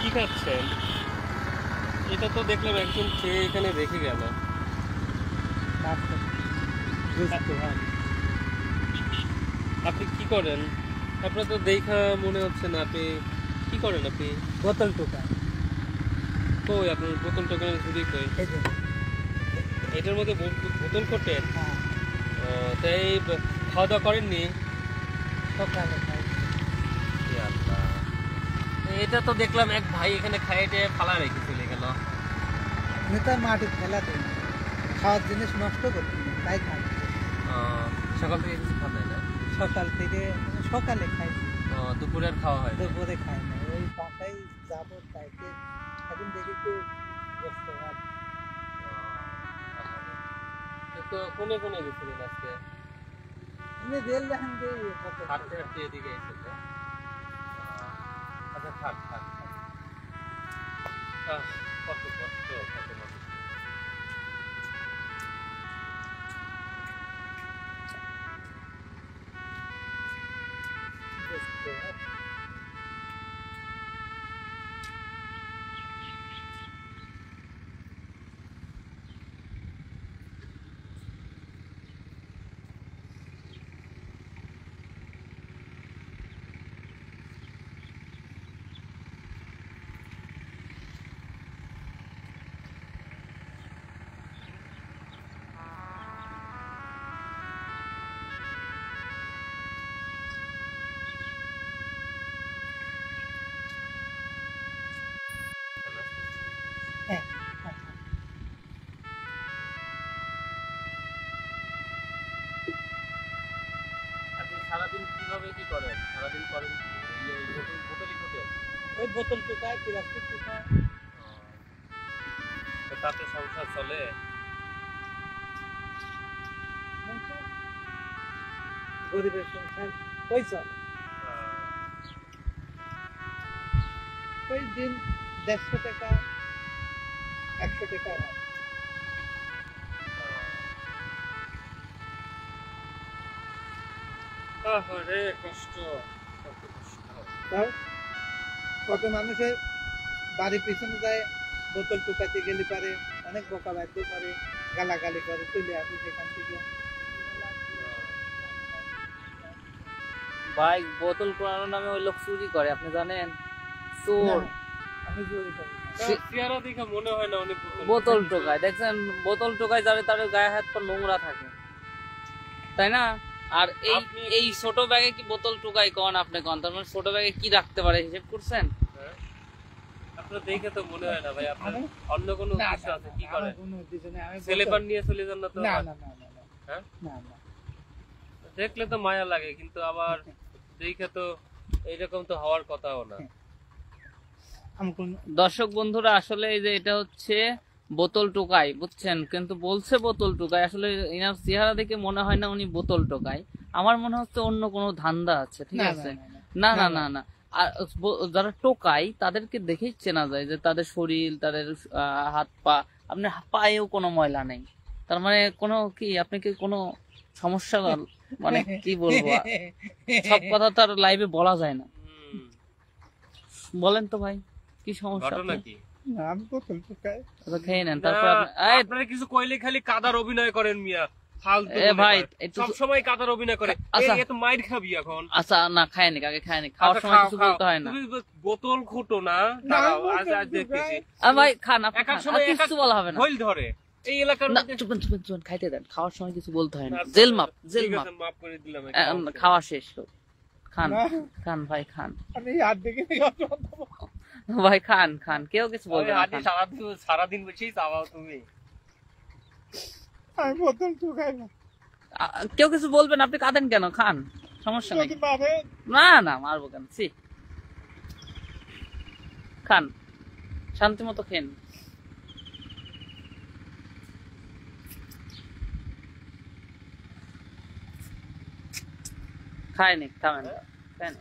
কি খাচ্ছেন? এটা তো দেখলাম একজন খেয়ে এখানে রেখে গেল। আপনি কি করেন? আপনার তো দেখা মনে হচ্ছে না। আপনি কি করেন? আপনি বোতল টোকা কই আপনার বোতল টোকানো ঝুড়ি কই? এটার মধ্যে বোতল কোটেন? তাই খাওয়া দাওয়া করেননি? সকালে খাই। এটা তো দেখলাম এক ভাই এখানে খাইয়ে ফালা রেখে চলে গেল। নেতা মাটি ফেলা দেয় না, খাওয়ার জিনিস নষ্ট করতে না, তাই খাই। সকাল থেকে কিছু খাওয়া যায় না? সকাল থেকে সকালে খাই, দুপুরে আর খাওয়া হয় না? দুপুরে খাই না। ওই বাসায় যাবো তাইতে এখন দেখি একটু বসতে পারি। তো কোনে কোনে গেছিলেন আজকে? এমনি রেল দেখেন যে হাঁটতে হাঁটতে এদিকে এসেছে। আচ্ছা থাক থাক থাক। কত কষ্ট, কত মানুষ। হ্যাঁ, আপনি সারাদিন কিভাবে কি করেন? সারাদিন করেন কি? এই বোতলই খোঁটেন? ওই বোতল টোকায়, প্লাস্টিক টোকায়। তো তাতে সংসার চলে? গরিবের সংসার ওই চলে, ওই দিন 150 টাকা 100 টাকা হয়। রে কষ্ট, কত কষ্ট। তাও কত মানুষের বাড়ির পিছনে যায়, বোতল টুকাতে গেলে পারে অনেক বোকা বাঁধতে পারে, গালাগালি করে চলে আসে সেখান থেকে। ভাই বোতল কোরানোর নামে ওই লোক চুরি করে, আপনি জানেন? চোর। না, আমি চুরি করি না। চেহারা দেখে মনে হয় না উনি বোতল টোকায়, দেখছেন? বোতল টোকায় যারে তার গায়ে হাত পা নোংরা থাকে, তাই না? আর এই এই ছোট ব্যাগে কি বোতল টোকাই কন? আপনি কন, তার মানে ছোট ব্যাগে কি রাখতে পারে হিসেব করছেন? আপনার দেখে তো মনে হয় না ভাই আপনার অন্য কোনো না, উদ্দেশ্য আছে। কি করেন? কোনো উদ্দেশ্য নেই, আমি ছেলেপান নিয়ে চলে যান না তো? না না না না না, হ্যাঁ, না না। দেখলে তো মায়া লাগে, কিন্তু আবার দেখে তো এইরকম তো হওয়ার কথাও না। আমি কোন দর্শক বন্ধুরা, আসলে এই যে এটা হচ্ছে বোতল টোকাই, বুঝছেন? কিন্তু বলছে বোতল টোকাই, আসলে এনার চেহারা দেখে মনে হয় না উনি বোতল টোকাই। আমার মনে হচ্ছে অন্য কোনো ধান্দা আছে, ঠিক না, আছে? না, না না না না। আর যারা টোকাই তাদেরকে দেখেই চেনা যায় যে তাদের শরীর, তাদের হাত পা, আপনার পায়েও কোনো ময়লা নেই। তার মানে কোনো কি, আপনি কি কোনো সমস্যা, মানে কি বলবো, সব কথা তো আর লাইভে বলা যায় না। বলেন তো ভাই, কি সমস্যা? ঘটনা কি? না, আমি বোতল টুকাই। তো খেয়ে নেন, তারপর আপনারা কিছু কইলে খালি কাদার অভিনয় করেন মিয়া। ফালতু এ ভাই, সব সময় কাদার অভিনয় করে। আচ্ছা, এ তো মাইর খাবি এখন। আচ্ছা না, খায়নি আগে, খায়নি, খাওয়ার সময় কিছু বলতে হয় না। তুমি বোতল খুঁটো না, আজ আজ দেখতেছি। ভাই খান, আপনি একার খান, সময় কিছু বলা হবে না। হইল ধরে এই এলাকার না, মধ্যে। চুপেন চুপেন চুপেন, খাইতে দেন, খাওয়ার সময় কিছু বলতে হয় না। জেল মাপ, জেল ঠিক মাপ। আছে, মাফ করে দিলাম। খাওয়া শেষ হোক, খান না। খান ভাই, খান আমি হাত দেখে ভাই, খান খান, কেউ কিছু বলবে না, খান। সারাদিন বসেই চাওয়াও তুমি। আমি বোতল টুকাই না। কেউ কিছু বলবে না, আপনি কাঁদেন কেন? খান, সমস্যা নেই। না না, মারবো কেন? খান, শান্তি মতো খেন। খায়নি, খাবেন খান।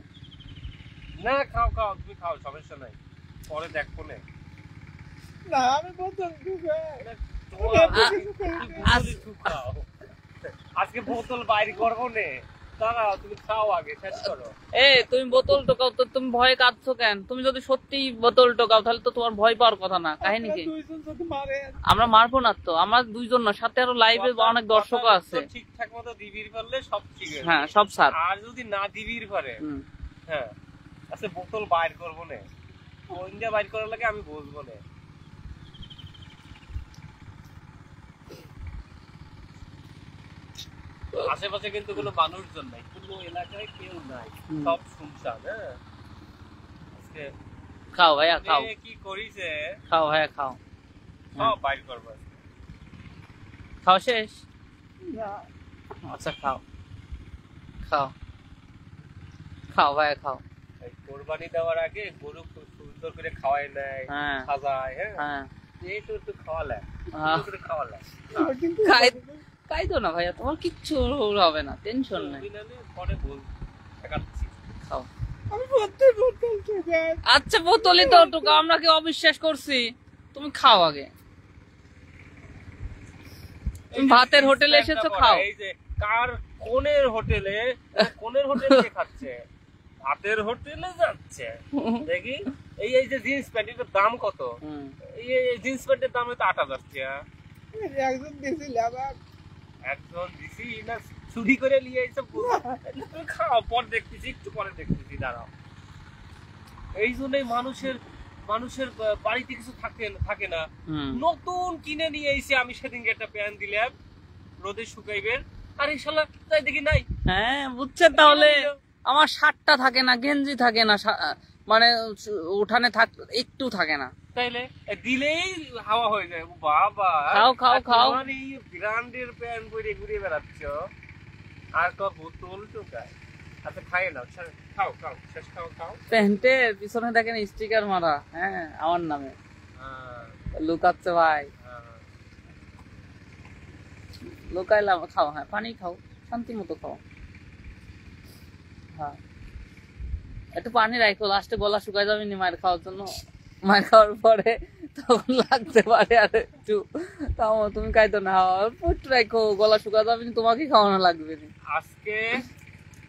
না, খাও খাও, তুমি খাও, সমস্যা নাই, পরে দেখবো না। না, আমি বোতল টুকাই। আজকে বোতল বাইরে করবো নে। দাঁড়াও, তুমি খাও আগে, শেষ করো। তুমি বোতল টোকাও তো, তুমি ভয়ে কাঁদছো কেন? তুমি যদি সত্যি বোতল টোকাও তাহলে তো তোমার ভয় পাওয়ার কথা না। কাহিনী কি? দুইজন যদি মারে, আমরা মারবো না তো, আমরা দুইজন না, সাথে আরো লাইভে অনেক দর্শকও আছে। ঠিকঠাক মতো দিবির পারলে সব ঠিক আছে। হ্যাঁ, সব সাথ। আর যদি না দিবির পারে, হ্যাঁ, আচ্ছা বোতল বাইর করবো না, কোনটা বাইর করার লাগে আমি বলবো না। আশেপাশে কিন্তু কোনো মানুষজন নাই, কোনো এলাকায় কেউ নাই, সব শুনশান। হ্যাঁ, আজকে খাও ভাইয়া খাও, কি করিছে, খাও ভাইয়া খাও, সব বাইর করবো। খাও শেষ? না আচ্ছা খাও, খাও খাও ভাইয়া খাও। কোরবানি দেওয়ার আগে গরু খুব সুন্দর করে খাওয়াই নেয়, হ্যাঁ সাজায়। হ্যাঁ, হ্যাঁ, একটু একটু খাওয়ালে, খাওয়ালে কিন্তু খাই তো না ভাইয়া, তোমার কিচ্ছু হবে না, টেনশন নেই। পরে বল, দেখাচ্ছি। খাও। আমি প্রত্যেক বোতল টোকাই। আচ্ছা বোতলই তো টোকা, আমরা কি অবিশ্বাস করছি? তুমি খাও আগে, তুমি ভাতের হোটেলে এসেছো, খাও। এই যে কার কোনের হোটেলে, কোনের হোটেলে কে খাচ্ছে, ভাতের হোটেলে যাচ্ছে দেখি। এই এই যে জিন্স প্যান্ট, এটার দাম কত? এই জিন্স প্যান্টের দাম তো 8,000 টাকা। একজন দিছিল আবার, একজন দিছি না চুরি করে নিয়ে এসে তুমি খাও, পর দেখতেছি, একটু পরে দেখতেছি, দাঁড়াও। এই জন্যই মানুষের বাড়িতে কিছু থাকে না, নতুন কিনে নিয়ে এসে আমি সেদিনকে একটা প্যান্ট দিলাম রোদে শুকাইবেন, আর এই শালা তাই দেখি নাই। হ্যাঁ বুঝছেন, তাহলে আমার শার্টটা থাকে না, গেঞ্জি থাকে না, মানে উঠানে থাক একটু থাকে না, তাইলে দিলেই হাওয়া হয়ে যায়। বাবা খাও খাও খাও, এই ব্র্যান্ডের প্যান্ট পরে ঘুরে বেড়াচ্ছ আর তো বোতল টোকায়। আচ্ছা খাই না, খাও খাও, শেষ খাও খাও। প্যান্টের পিছনে দেখেন স্টিকার মারা, হ্যাঁ আমার নামে, লুকাচ্ছে ভাই, লুকাইলাম। খাও, হ্যাঁ পানি খাও, শান্তি মতো খাও। হ্যাঁ একটু পানি রাখো, লাস্টে গলা শুকায় যাবে নি মায়ের খাওয়ার জন্য, মায়ের খাওয়ার পরে তখন লাগতে পারে আর একটু, তাও তুমি খাইতো না, একটু রাখো, গলা শুকা যাবে নি, তোমাকে খাওয়ানো লাগবে না। আজকে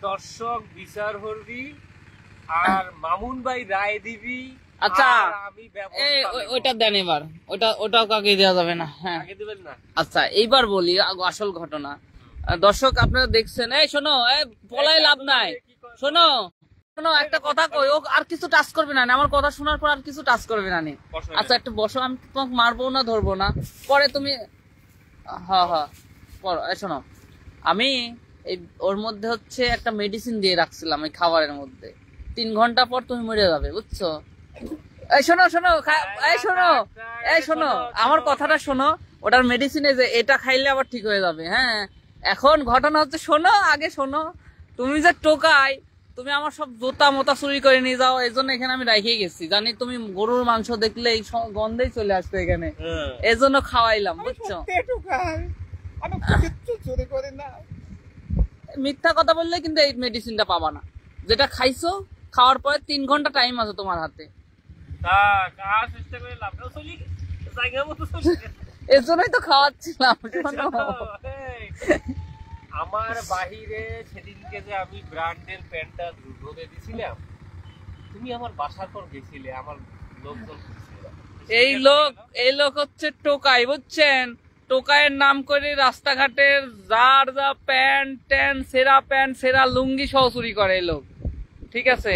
দর্শক বিচার করবি আর মামুন ভাই রায় দিবি। আচ্ছা আমি ওইটা দেন এবার, ওটাও কাকে দেওয়া যাবে না। হ্যাঁ আগে দিবেন না। আচ্ছা এইবার বলি আসল ঘটনা। দর্শক আপনারা দেখছেন, এই শোনো, পলাই লাভ নাই, শোনো শোনো একটা কথা কই, ও আর কিছু টাচ করবে না, আমার কথা শোনার পর আর কিছু টাচ করবে না। আচ্ছা একটু বসো, আমি তোমাকে মারবো না, ধরবো না, পরে তুমি হ্যাঁ হ্যাঁ শোনো, আমি এই ওর মধ্যে হচ্ছে একটা মেডিসিন দিয়ে রাখছিলাম এই খাবারের মধ্যে, 3 ঘন্টা পর তুমি মরে যাবে, বুঝছো? এই শোনো শোনো, এই শোনো, এই শোনো আমার কথাটা শোনো, ওটার মেডিসিনে যে এটা খাইলে আবার ঠিক হয়ে যাবে। হ্যাঁ এখন ঘটনা হচ্ছে, শোনো আগে শোনো, তুমি যে টোকাই, তুমি আমার সব জুতা মোতা চুরি করে নিয়ে যাও, এই জন্য এখানে আমি রাখিয়ে গেছি, জানি তুমি গরুর মাংস দেখলে এই গন্ধেই চলে আসতো এখানে, এই জন্য খাওয়াইলাম, বুঝছো? মিথ্যা কথা বললে কিন্তু এই মেডিসিনটা পাবা না, যেটা খাইছো খাওয়ার পরে 3 ঘন্টা টাইম আছে তোমার হাতে, এর জন্যই তো খাওয়াচ্ছিলাম। আমার বাহিরে সেদিনকে যে আমি ব্র্যান্ডের প্যান্টটা রোদে দিছিলাম, তুমি আমার বাসার পর গেছিলে, আমার লোকজন এই লোক হচ্ছে টোকাই, বুঝছেন? টোকাইয়ের নাম করে রাস্তাঘাটের যার যা প্যান্ট সেরা লুঙ্গি সহ চুরি করে এই লোক, ঠিক আছে?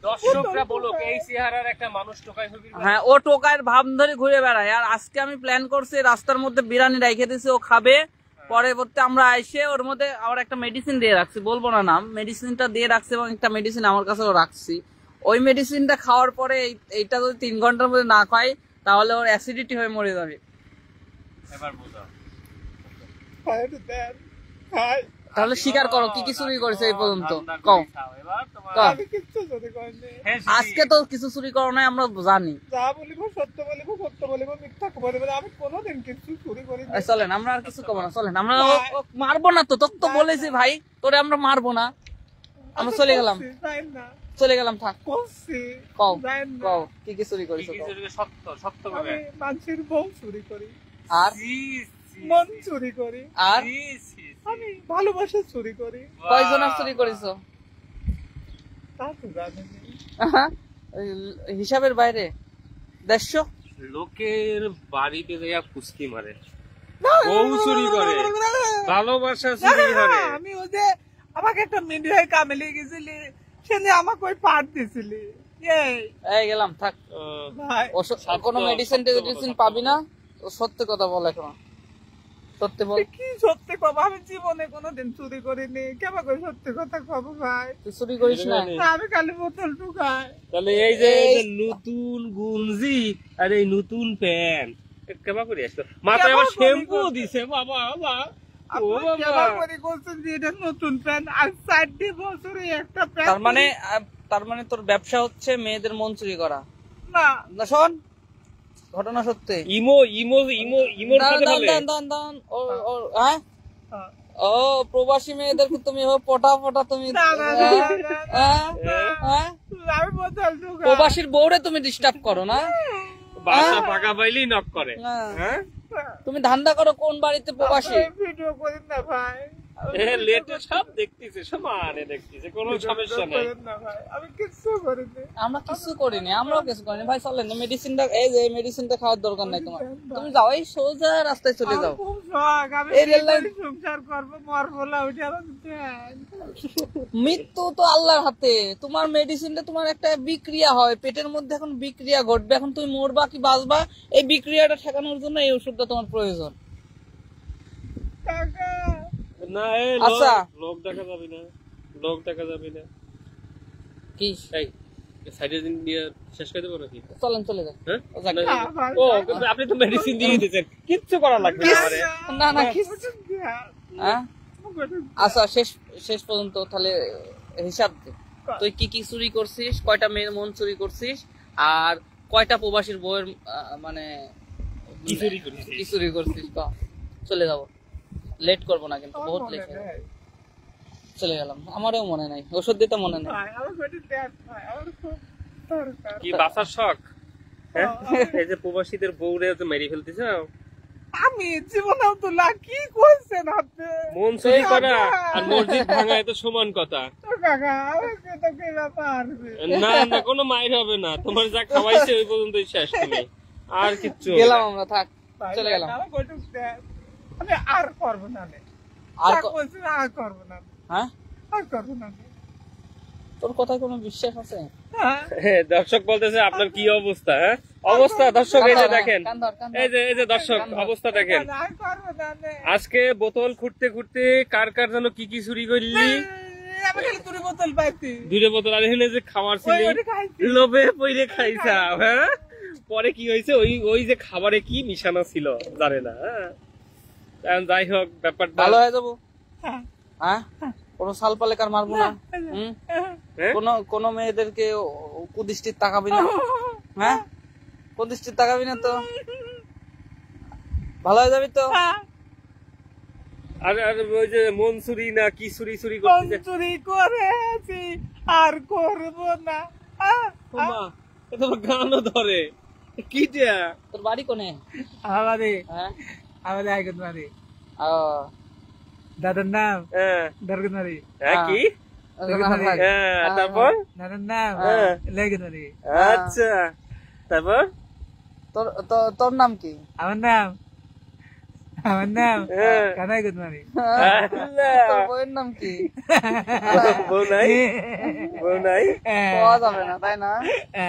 দর্শকরা বলুক এই চেহারার একটা মানুষ টোকাই হবে। হ্যাঁ ও টোকাইয়ের ভাব ধরে ঘুরে বেড়ায়, আর আজকে আমি প্ল্যান করছি রাস্তার মধ্যে বিরিয়ানি রেখে দিয়েছি, ও খাবে, পরবর্তী আমরা এসে ওর মধ্যে আবার একটা মেডিসিন দিয়ে রাখছি, বলবো না নাম, মেডিসিনটা দিয়ে রাখছি, এবং একটা মেডিসিন আমার কাছেও রাখছি। ওই মেডিসিনটা খাওয়ার পরে এইটা যদি 3 ঘন্টার মধ্যে না খাই তাহলে ওর অ্যাসিডিটি হয়ে মরে যাবে। এবার বুঝাও, তাহলে স্বীকার করো কি কি চুরি করেছে এই পর্যন্ত, কও। আজকে তো কিছু চুরি করো নাই, আমরা জানি। চলেন আমরা আর কিছু করবো না, চলেন আমরা মারবো না তো, তোকে তো বলেছি ভাই তোরে আমরা মারবো না, আমরা চলে গেলাম থাক। কও কও কি কি চুরি করেছো, সত্য মানুষের বউ চুরি করি, আর মন চুরি করি, আর আমি ভালোবাসা চুরি করি। কয়জনের চুরি করেছো? তা তো জানেন। হিসাবের বাইরে 150? লোকের বাড়িতে যাইয়া ফুসকি মারে, বউ চুরি করে, ভালোবাসা চুরি করে। আমি ওই যে আমাকে একটা মিডিয়ায় কামে লেগে গেছিলি, সেদিন আমাকে ওই পাঠ দিছিলি। এই গেলাম, থাক। ভাই কোনো মেডিসিন পাবি না। ও সত্যি কথা বল, এখন সত্যি বল। কি সত্যি কব? আমি জীবনে কোনোদিন চুরি করিনি, কেমন করে সত্যি কথা কব ভাই? তুই চুরি করিস না? আমি খালি বোতল ঢুকাই। তাহলে এই যে নতুন গুঞ্জি আর এই নতুন প্যান্ট কেমন করে আসলো? মাথায় আবার শ্যাম্পু দিছে, বাবা বাবা। ও বাবা, নতুন প্যান্ট আর 4 বছরে একটা প্যান্ট। তার মানে তোর ব্যবসা হচ্ছে মেয়েদের মন চুরি করা? না না, শোন, ঘটনা সত্যি। ইমো ইমো ইমো ইমোর সাথে বলে হ্যাঁ, ও প্রবাসী মেয়েদেরকে তুমি এভাবে পটা তুমি না, না, না, হ্যাঁ? হ্যাঁ? আমি বোতল ঢুকাই। প্রবাসীর বউরে তুমি ডিস্টার্ব করো না? বাসা ফাঁকা পাইলেই নক করে। হ্যাঁ? তুমি ধান্দা করো কোন বাড়িতে প্রবাসী? ভিডিও করেন না ভাই, লেটে সব দেখতেছে, সমানে দেখতেছে, কোনো সমস্যা নেই। আমি কিছু করিনি। আমরা কিছু করিনি, আমরাও কিছু করিনি ভাই। চলেন, মেডিসিনটা, এই যে মেডিসিনটা খাওয়ার দরকার নাই তোমার। তুমি যাও, এই সোজা রাস্তায় চলে যাও। খুব শখ, আমি এই রেল লাইন সংসার করবো, মরবো না, ওইটা আমাকে দেন। মৃত্যু তো আল্লাহর হাতে। তোমার মেডিসিনটা তোমার একটা বিক্রিয়া হয়, পেটের মধ্যে এখন বিক্রিয়া ঘটবে। এখন তুমি মরবা কি বাঁচবা, এই বিক্রিয়াটা ঠেকানোর জন্য এই ওষুধটা তোমার প্রয়োজন। টাকা না, আচ্ছা, লোক দেখা যাবে না, লোক দেখা যাবে না। কি এই সাইডে দিন দিয়ে শেষ করে দেবো নাকি? চলেন চলে যাও। হ্যাঁ? যাক। ও, কিন্তু আপনি তো মেডিসিন দিয়ে দিয়েছেন, কিচ্ছু করা লাগবে না আমারে। না না, হ্যাঁ? আচ্ছা, শেষ পর্যন্ত তাহলে হিসাব দে। তুই কি কি চুরি করছিস, কয়টা মেয়ের মন চুরি করছিস, আর কয়টা প্রবাসীর বউয়ের মানে কি চুরি করেছিস? কি চুরি করছিস? চলে যাবো, লেট করবো না কিন্তু, বহুত লেট হয়ে গেল। চলে গেলাম, আমারও মনে নাই, ওষুধ দিতে মনে নাই। কি বাসার শখ? হ্যাঁ? এই যে প্রবাসীদের বউরে তো মেরে ফেলতেছে। আমি জীবনেও তো কি করছেন আপনি? মন চুরি করা আর মসজিদ ভাঙা এত সমান কথা। কাকা আমাকে তো কেনা পারবে না না, কোনো মাইর হবে না, তোমার যা খাওয়াইছে ওই পর্যন্তই শেষ। তুমি আর কিচ্ছু গেলাম আমরা, থাক, চলে গেলাম। আমি আর করবো না, আর আর করবো না, হ্যাঁ, আর করবো না। তোর কথায় কোনো বিশ্বাস আছে? হ্যাঁ, দর্শক বলতেছে আপনার কি অবস্থা। হ্যাঁ, অবস্থা দর্শক, এই যে দেখেন, এই যে দর্শক অবস্থা দেখেন। আর করবো না। আজকে বোতল খুঁড়তে খুঁড়তে কার কার যেন কি কি চুরি করলি। আমি খালি দুটো বোতল পাইছি, দুটো বোতল, আর এখানে যে খাবার ছিল লোভে পইরে খাইছা। হ্যাঁ, পরে কি হয়েছে, ওই যে খাবারে কি মিশানো ছিল জানে না। হ্যাঁ, যাই হোক, ব্যাপারটা ভালো হয়ে যাবো। হ্যাঁ, কোনো সাল পালে কার মারবো না। কোনো মেয়েদেরকে কুদৃষ্টির তাকাবি না। হ্যাঁ, কুদৃষ্টির তাকাবি না তো, ভালো হয়ে যাবি তো। আর ওই যে মন চুরি না কি চুরি চুরি করেছি আর করবো না। গানও ধরে কি তোর বাড়ি কোনে? আমাদের হ্যাঁ, আমাদের আইগনবাড়ি। ও, দাদার নাম হ্যাঁ দরগনারি। কি? হ্যাঁ, তারপর দাদার নাম লেগনারি। আচ্ছা, তারপর তোর নাম কি? আমার নাম কানাই গুদমারি। তোর বউয়ের নাম কি? বউ নাই পাওয়া যাবে না, তাই না?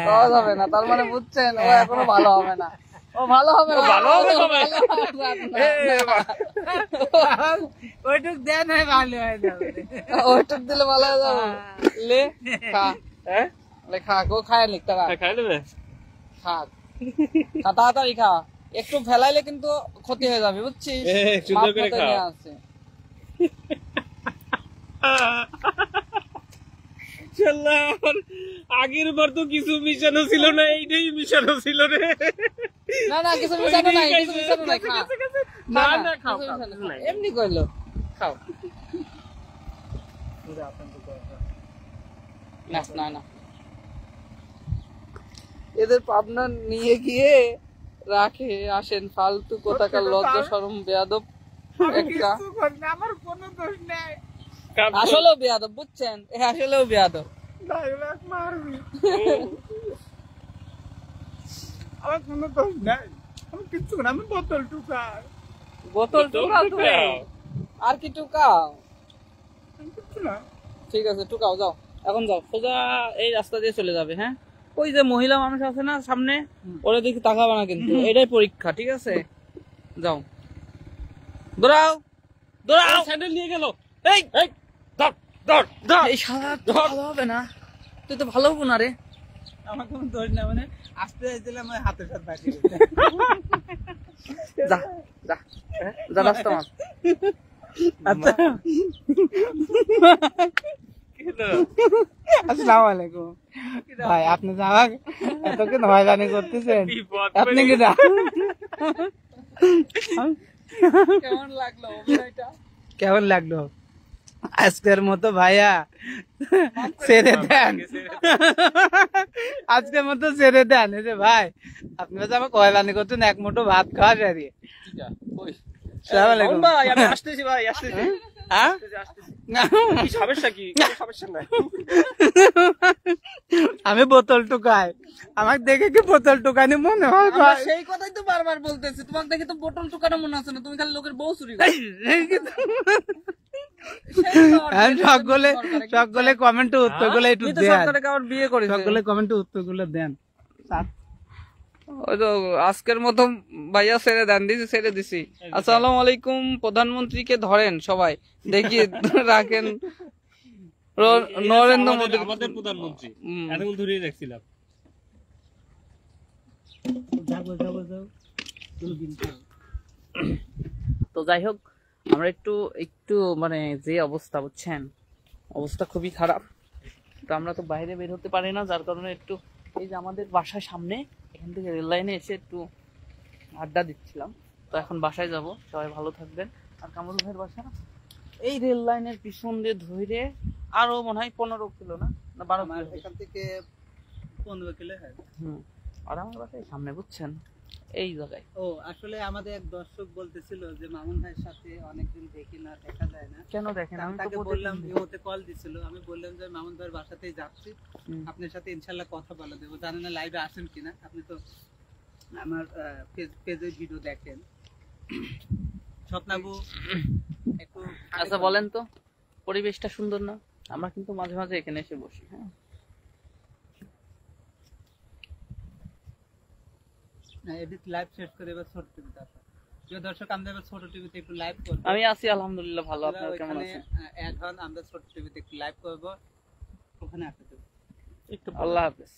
পাওয়া যাবে না, তার মানে বুঝছেন ও এখনো ভালো হবে না। ও ভালো হবে না, ওইটুক দেন ভালো হয়ে যাবে, ওইটুক দিলে ভালো হয়ে যাবে। লে খা, লে খা, গো খায় লিখ, টাকা খাই নেবে, খা, তাড়াতাড়ি খা, একটু ফেলাইলে কিন্তু ক্ষতি হয়ে যাবে, বুঝছিস? সুন্দর করে খাও। আগের বার তো কিছু মিশানো ছিল না, এইটাই মিশানো ছিল রে। না না, কিছু মিশানো নাই, কিছু মিশানো নাই, খা। না না, খাও, এমনি কইলো, খাও। না না, এদের পাবনা নিয়ে গিয়ে রাখে আসেন, ফালতু কোথাকার লজ্জা শরম বেয়াদব। একটা কিছু করি না, আমার কোনো দোষ নেই। আসলেও বেয়াদব বুঝছেন, এ আসলেও বেয়াদব। ডাইরেক্ট মারবি, আমার কোনো দোষ নেই, আমি কিচ্ছু করি না, আমি বোতল টুকাই, বোতল টুকাও তুমি, আর কি টুকাও? আমি কিচ্ছু না। ঠিক আছে টুকাও, যাও এখন যাও, সোজা এই রাস্তা দিয়ে চলে যাবে। হ্যাঁ, ওই যে মহিলা মানুষ আছে না সামনে, ওরা দেখি তাকাবে না কিন্তু, এটাই পরীক্ষা, ঠিক আছে? যাও, দৌড়াও দৌড়াও। স্যান্ডেল নিয়ে গেল। এই এই ধর ধর ধর। এই শালা তো ভালো হবে না, তুই তো ভালো হবো না রে। আমার কোনো দোষ না, মানে আসতে চাইছিলাম আমি হাতের সাথে বাকি যা যা যা রাস্তা মার। আচ্ছা, আসসালামু আলাইকুম ভাই, আপনি যে আমাকে এতক্ষণ হয়রানি করতেছেন, আপনি কি না কেমন লাগলো অভিনয়টা? কেমন লাগলো? আজকের মতো ভাইয়া ছেড়ে দেন, আজকের মতো ছেড়ে দেন। এই যে ভাই, আপনি যে আমাকে হয়রানি করছেন, এক মুঠো ভাত খাওয়া সারিয়ে। আসসালামু আলাইকুম ভাই, আমি আসতেছি ভাই, আসতেছি। হ্যাঁ, কি সমস্যা, কি কোনো সমস্যা নাই। আমি বোতল টুকাই, আমাকে দেখে কি বোতল টুকানি মনে হয় আমরা ভাই? সেই কথাই তো বারবার বলতেছি, তোমাকে দেখে তো বোতল টুকানো মনে আছে না, তুমি খালি লোকের বউ চুরি করো। সকলে কমেন্টে উত্তর গুলো একটু তুমি তো দেন, সরকারকে আবার বিয়ে করেছে। সকলে কমেন্টে উত্তর গুলো দেন। ওই তো আজকের মতো ভাইয়া ছেড়ে দেন, দিছি ছেড়ে দিছি। আসসালামু আলাইকুম, প্রধানমন্ত্রীকে ধরেন সবাই, দেখি রাখেন নরেন্দ্র মোদী। আমাদের প্রধানমন্ত্রী হুম। এতক্ষণ ধরেই দেখছিলাম। তো যাই হোক, আমরা একটু একটু মানে যে অবস্থা বুঝছেন, অবস্থা খুবই খারাপ। তো আমরা তো বাইরে বের হতে পারি না, যার কারণে একটু এই যে আমাদের বাসার সামনে এখান থেকে রেল লাইনে এসে একটু আড্ডা দিচ্ছিলাম। তো এখন বাসায় যাব, সবাই ভালো থাকবেন। আর কামরুল ভাইয়ের বাসা এই রেল লাইনের পিছন দিয়ে ধরে আরো মনে হয় 15 কিলো না 12 কিলো হবে। এখান থেকে 15 কিলো হয়। আর আমার বাসায় সামনে বুঝছেন, এই জায়গায়। ও আসলে আমাদের এক দর্শক বলতেছিল যে মামুন ভাইয়ের সাথে অনেকদিন দেখি না, দেখা যায় না। কেন দেখেন, আমি তো তাকে প্রতিদিন বললাম, দেখি। ভিওতে কল দিছিল, আমি বললাম যে মামুন ভাইয়ের বাসাতেই যাচ্ছি, আপনার সাথে ইনশাআল্লাহ কথা বলে দেবো। জানি না লাইভে আসেন কিনা, আপনি তো আমার পেজে ভিডিও দেখেন। স্বপ্নাবু একটু আচ্ছা বলেন তো, পরিবেশটা সুন্দর না? আমরা কিন্তু মাঝে মাঝে এখানে এসে বসি। হ্যাঁ, এডিট লাইভ শেষ করে এবার ছোট টিভিতে আসা। প্রিয় দর্শক, আমরা এবার ছোট টিভিতে একটু লাইভ করবো। আমি আছি আলহামদুলিল্লাহ ভালো, আপনারা কেমন ওইখানে আছেন? অ্যাড হন, আমরা ছোট টিভিতে একটু লাইভ করবো, ওখানে আসতে দেবো। আল্লাহ হাফেজ।